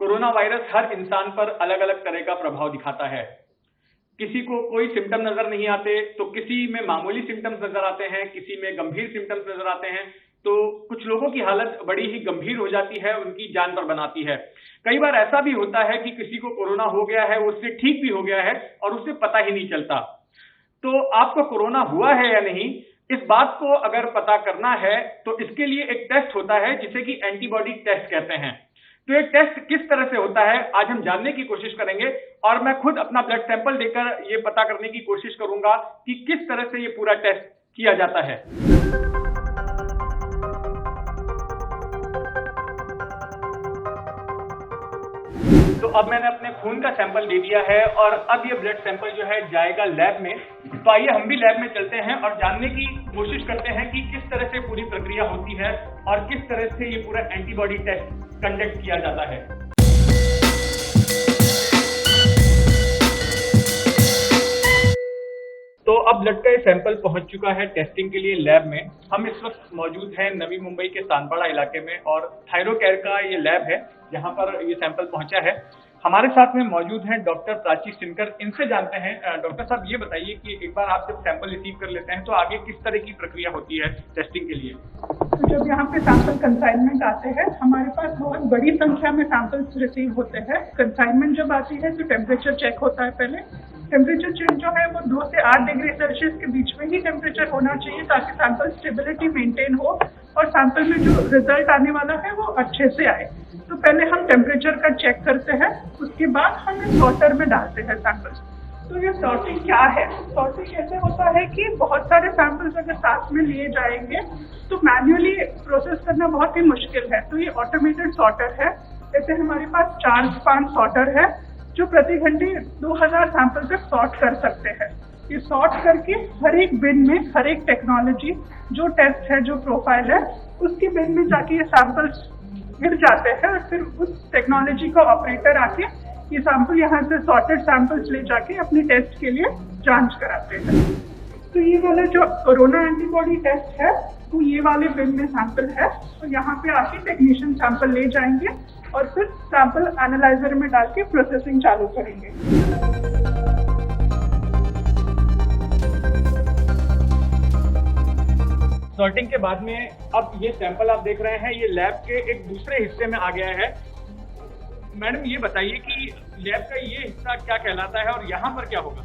Corona virus हर इंसान पर अलग अलग तरह का प्रभाव दिखाता है। किसी को कोई सिम्टम नजर नहीं आते तो किसी में मामूली सिम्टम्स नजर आते हैं, किसी में गंभीर सिम्टम्स नजर आते हैं, तो कुछ लोगों की हालत बड़ी ही गंभीर हो जाती है, उनकी जान पर बनाती है। कई बार ऐसा भी होता है कि किसी को कोरोना हो गया है, उससे ठीक भी हो गया है और उसे पता ही नहीं चलता। तो आपको कोरोना हुआ है या नहीं, इस बात को अगर पता करना है तो इसके लिए एक टेस्ट होता है जिसे कि एंटीबॉडी टेस्ट कहते हैं। तो ये टेस्ट किस तरह से होता है आज हम जानने की कोशिश करेंगे और मैं खुद अपना ब्लड सैंपल देकर ये पता करने की कोशिश करूंगा कि किस तरह से ये पूरा टेस्ट किया जाता है। तो अब मैंने अपने खून का सैंपल दे दिया है और अब ये ब्लड सैंपल जो है जाएगा लैब में। तो आइए हम भी लैब में चलते हैं और जानने की कोशिश करते हैं कि किस तरह से पूरी प्रक्रिया होती है और किस तरह से ये पूरा एंटीबॉडी टेस्ट कंडक्ट किया जाता है। तो अब ब्लड का ये सैंपल पहुंच चुका है टेस्टिंग के लिए लैब में। हम इस वक्त मौजूद हैं नवी मुंबई के तानपाड़ा इलाके में और थायरोकेयर का ये लैब है जहां पर ये सैंपल पहुंचा है। हमारे साथ में मौजूद हैं डॉक्टर प्राची सिनकर। इनसे जानते हैं। डॉक्टर साहब ये बताइए कि एक बार आप जब सैंपल रिसीव कर लेते हैं तो आगे किस तरह की प्रक्रिया होती है टेस्टिंग के लिए? तो जब यहाँ पे सैंपल कंसाइनमेंट आते हैं, हमारे पास बहुत बड़ी संख्या में सैंपल्स रिसीव होते हैं। कंसाइनमेंट जब आती है तो टेम्परेचर चेक होता है। पहले टेम्परेचर चेक जो है वो 2 से 8 डिग्री सेल्सियस के बीच में ही टेम्परेचर होना चाहिए ताकि सैंपल स्टेबिलिटी मेंटेन हो और सैंपल में जो रिजल्ट आने वाला है वो अच्छे से आए। तो पहले हम टेम्परेचर का चेक करते हैं, उसके बाद हम इस सॉर्टर में डालते हैं सैंपल्स। तो ये सॉर्टिंग क्या है? सॉर्टिंग कैसे होता है कि बहुत सारे सैंपल्स अगर साथ में लिए जाएंगे तो मैन्युअली प्रोसेस करना बहुत ही मुश्किल है। तो ये ऑटोमेटेड सॉर्टर है। जैसे हमारे पास 4 स्पान सॉर्टर है जो प्रति घंटे 2000 सैंपल तक सॉर्ट कर सकते हैं। ये सॉर्ट करके हर एक बिन में हर एक टेक्नोलॉजी जो टेस्ट है, जो प्रोफाइल है, उसकी बिन में जाके ये सैंपल्स गिर जाते हैं और फिर उस टेक्नोलॉजी का ऑपरेटर आके ये सैंपल यहाँ से सॉर्टेड सैंपल्स ले जाके अपने टेस्ट के लिए जांच कराते हैं। तो ये वाला जो कोरोना एंटीबॉडी टेस्ट है वो ये वाले बिन में सैंपल है। तो यहाँ पे आके टेक्नीशियन सैंपल ले जाएंगे और फिर सैंपल एनालाइजर में डाल के प्रोसेसिंग चालू करेंगे। सॉर्टिंग के बाद में अब ये सैंपल आप देख रहे हैं ये लैब के एक दूसरे हिस्से में आ गया है। मैडम ये बताइए कि लैब का ये हिस्सा क्या कहलाता है और यहाँ पर क्या होगा?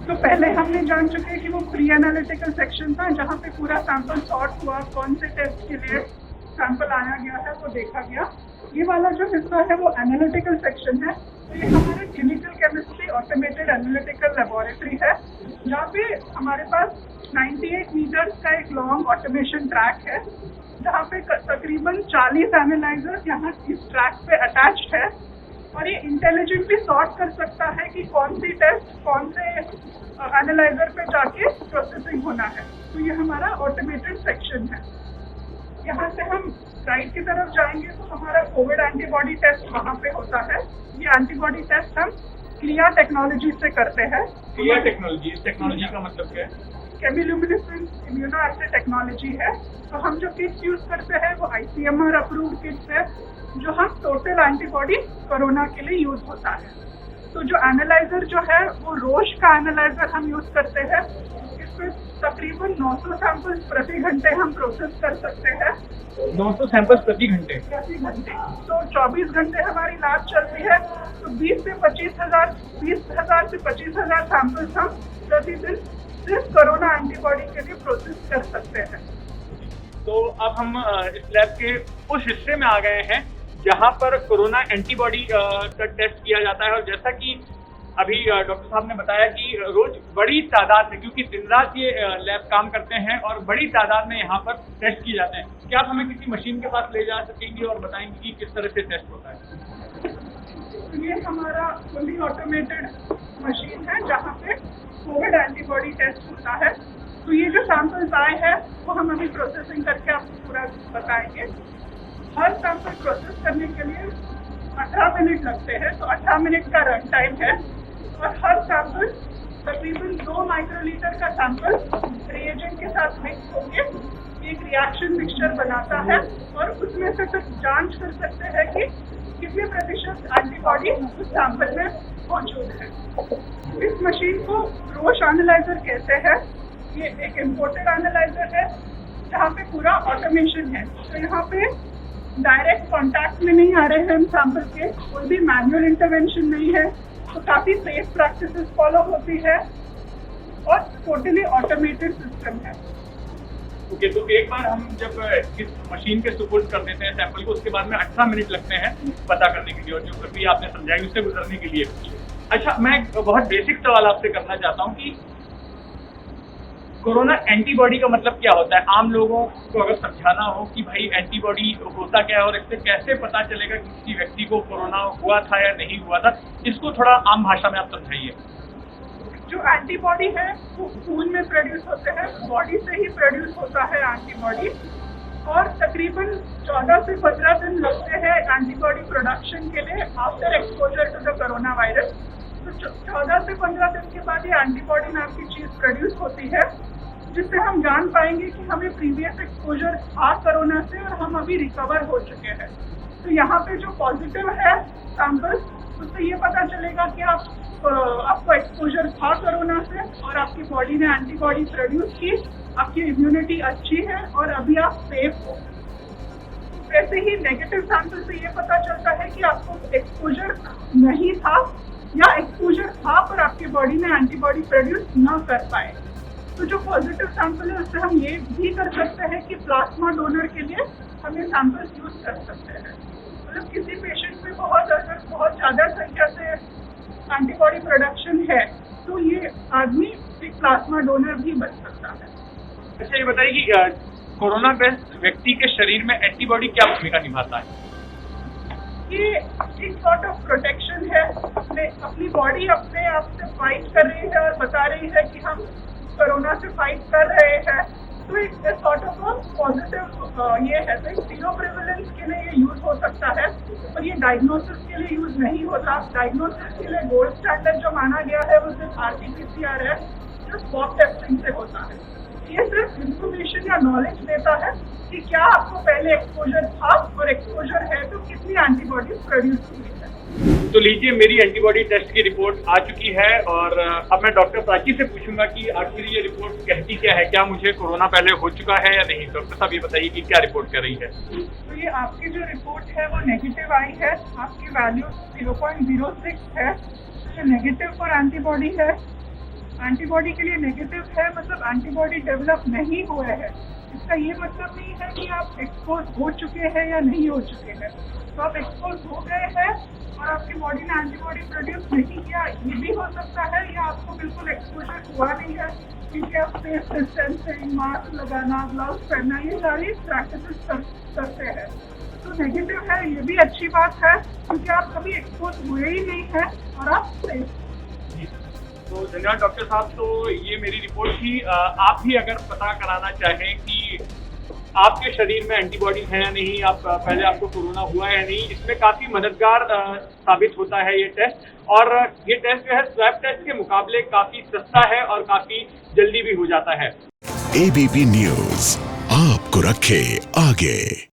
तो पहले हमने जान चुके हैं कि वो प्री एनालिटिकल सेक्शन था जहाँ पे पूरा सैंपल सॉर्ट हुआ, कौन से टेस्ट के लिए सैंपल आया गया है वो देखा गया। ये वाला जो हिस्सा है वो एनालिटिकल सेक्शन है। तो ये हमारे clinical chemistry automated analytical laboratory है जहाँ पे हमारे पास 98 मीटर्स का एक लॉन्ग ऑटोमेशन ट्रैक है जहाँ पे तकरीबन 40 एनालाइजर यहाँ इस ट्रैक पे अटैच्ड है और ये इंटेलिजेंटली सॉर्ट कर सकता है कि कौन सी टेस्ट कौन से एनालाइजर पे जाके प्रोसेसिंग होना है। तो ये हमारा ऑटोमेटेड सेक्शन है। यहाँ से हम राइट की तरफ जाएंगे तो हमारा कोविड एंटीबॉडी टेस्ट वहाँ पे होता है। ये एंटीबॉडी टेस्ट हम क्लिया टेक्नोलॉजी से करते हैं। क्लिया टेक्नोलॉजी, इस टेक्नोलॉजी का मतलब क्या है? केमिल्यूमिनेसेंस इम्यूनोएस्से टेक्नोलॉजी है। तो हम जो किट्स यूज करते हैं वो ICMR अप्रूव्ड किट्स है जो हम टोटल एंटीबॉडी कोरोना के लिए यूज होता है। तो जो एनालाइजर जो है वो रोश का एनालाइजर हम यूज करते हैं। इसमें तकरीबन 900 सैंपल्स प्रति घंटे हम प्रोसेस कर सकते हैं। 900 सैंपल्स प्रति घंटे? प्रति घंटे। तो 24 घंटे हमारी लैब चलती है तो 20 से 25,000 से 25,000 सैंपल्स हम प्रतिदिन सिर्फ कोरोना एंटीबॉडी के लिए प्रोसेस कर सकते हैं। तो अब हम इस लैब के उस हिस्से में आ गए हैं जहां पर कोरोना एंटीबॉडी का टेस्ट किया जाता है और जैसा कि अभी डॉक्टर साहब ने बताया कि रोज बड़ी तादाद में, क्योंकि दिन रात ये लैब काम करते हैं और बड़ी तादाद में यहाँ पर टेस्ट किए जाते हैं। क्या आप हमें किसी मशीन के पास ले जा सकेंगे और बताएंगे कि किस तरह से टेस्ट होता है? तो ये हमारा फुली ऑटोमेटेड मशीन है जहाँ पे कोविड एंटीबॉडी टेस्ट होता है। तो ये जो सैंपल्स आए हैं वो हम अभी प्रोसेसिंग करके आपको पूरा बताएंगे। हर सैंपल प्रोसेस करने के लिए 18 मिनट लगते हैं। तो 18 मिनट का रन टाइम है और हर सैंपल तकरीबन 2 माइक्रोलीटर का सैंपल रिएजेंट के साथ मिक्स होकर एक रिएक्शन मिक्सचर बनाता है और उसमें से फिर जांच कर सकते हैं कि कितने प्रतिशत एंटीबॉडी उस सैंपल में मौजूद है। इस मशीन को रोश एनालाइजर कहते हैं। ये एक इम्पोर्टेड एनालाइजर है जहाँ पे पूरा ऑटोमेशन है। तो यहाँ पे डायरेक्ट कॉन्टैक्ट में नहीं आ रहे हैं हम सैंपल के, कोई भी मैनुअल इंटरवेंशन नहीं है, तो काफ़ी सेफ प्रैक्टिसेस फॉलो होती है और टोटली ऑटोमेटेड सिस्टम है। ओके, तो एक बार हम जब इस मशीन के सुपुर्द कर देते हैं सैंपल को, उसके बाद में 18 मिनट लगते हैं पता करने के लिए, और जो प्रक्रिया आपने समझाई उससे गुजरने के लिए। अच्छा, मैं बहुत बेसिक सवाल आपसे करना चाहता हूँ कि कोरोना एंटीबॉडी का मतलब क्या होता है? आम लोगों को अगर समझाना हो कि भाई एंटीबॉडी होता क्या है और इससे कैसे पता चलेगा कि किसी व्यक्ति को कोरोना हुआ था या नहीं हुआ था, इसको थोड़ा आम भाषा में आप समझाइए। जो एंटीबॉडी है वो खून में प्रोड्यूस होते हैं, बॉडी से ही प्रोड्यूस होता है एंटीबॉडी, और तकरीबन 14 से 15 दिन लगते हैं एंटीबॉडी प्रोडक्शन के लिए after exposure to the corona virus. तो 14 से 15 दिन के बाद ये एंटीबॉडी नाम की चीज़ प्रोड्यूस होती है, जिससे हम जान पाएंगे कि हमें प्रीवियस एक्सपोजर था कोरोना से और हम अभी रिकवर हो चुके हैं। तो यहाँ पे जो पॉजिटिव है सैंपल, उससे ये पता चलेगा कि आपको एक्सपोजर था कोरोना से और आपकी बॉडी ने एंटीबॉडी प्रोड्यूस की, आपकी इम्यूनिटी अच्छी है और अभी आप सेफ हो। वैसे ही नेगेटिव सैंपल से ये पता चलता है कि आपको एक्सपोजर नहीं था या एक्सपोजर था पर आपकी बॉडी ने एंटीबॉडी प्रोड्यूस न कर पाए। तो जो पॉजिटिव सैंपल है उससे हम ये भी कर सकते हैं कि प्लाज्मा डोनर के लिए हम ये सैंपल यूज कर सकते हैं। मतलब किसी पेशेंट में बहुत ज़्यादा संख्या से एंटीबॉडी प्रोडक्शन है तो ये आदमी एक प्लाज्मा डोनर भी बन सकता है। अच्छा, ये बताइए कि कोरोना ग्रस्त व्यक्ति के शरीर में एंटीबॉडी क्या भूमिका निभाता है? ये एक सॉर्ट ऑफ प्रोटेक्शन है। अपनी बॉडी अपने आप से फाइट कर रही है और बता रही है कि हम कोरोना से फाइट कर रहे हैं। तो एक सॉर्ट ऑफ पॉजिटिव ये है। तो सीरो प्रिवेलेंस के लिए ये यूज हो सकता है और ये डायग्नोसिस के लिए यूज नहीं होता। डायग्नोसिस के लिए गोल्ड स्टैंडर्ड जो माना गया है वो सिर्फ RT-PCR है, जो स्वैब टेस्टिंग से होता है। ये सिर्फ इंफॉर्मेशन या नॉलेज देता है कि क्या आपको पहले एक्सपोजर था और एक्सपोजर है तो कितनी एंटीबॉडी प्रोड्यूस हुई है। तो लीजिए, मेरी एंटीबॉडी टेस्ट की रिपोर्ट आ चुकी है और अब मैं डॉक्टर प्राची से पूछूंगा कि आखिर ये रिपोर्ट कहती क्या है, क्या मुझे कोरोना पहले हो चुका है या नहीं। डॉक्टर साहब, ये बताइए कि क्या रिपोर्ट कर रही है। तो ये आपकी जो रिपोर्ट है वो नेगेटिव आई है। आपकी वैल्यू 0.06 है। ये नेगेटिव फॉर एंटीबॉडी है। एंटीबॉडी के लिए नेगेटिव है, मतलब एंटीबॉडी डेवलप नहीं हुए हैं। इसका ये मतलब नहीं है कि आप एक्सपोज हो चुके हैं या नहीं हो चुके हैं। तो आप एक्सपोज हो गए हैं और आपकी बॉडी ने एंटीबॉडी प्रोड्यूस नहीं किया, ये भी हो सकता है, या आपको बिल्कुल एक्सपोजर हुआ नहीं है क्योंकि आप फेस डिस्टेंसिंग, मास्क लगाना, ग्लव्स पहनना, ये सारी प्रैक्टिसेस करते हैं। तो नेगेटिव है, ये भी अच्छी बात है क्योंकि आप कभी एक्सपोज हुए ही नहीं है और आप सेफ। तो धन्यवाद डॉक्टर साहब। तो ये मेरी रिपोर्ट थी। आप भी अगर पता कराना चाहें कि आपके शरीर में एंटीबॉडी है या नहीं, पहले आपको कोरोना हुआ है या नहीं, इसमें काफ़ी मददगार साबित होता है ये टेस्ट। और ये टेस्ट जो है स्वैब टेस्ट के मुकाबले काफ़ी सस्ता है और काफ़ी जल्दी भी हो जाता है। ABP न्यूज़ आपको रखे आगे।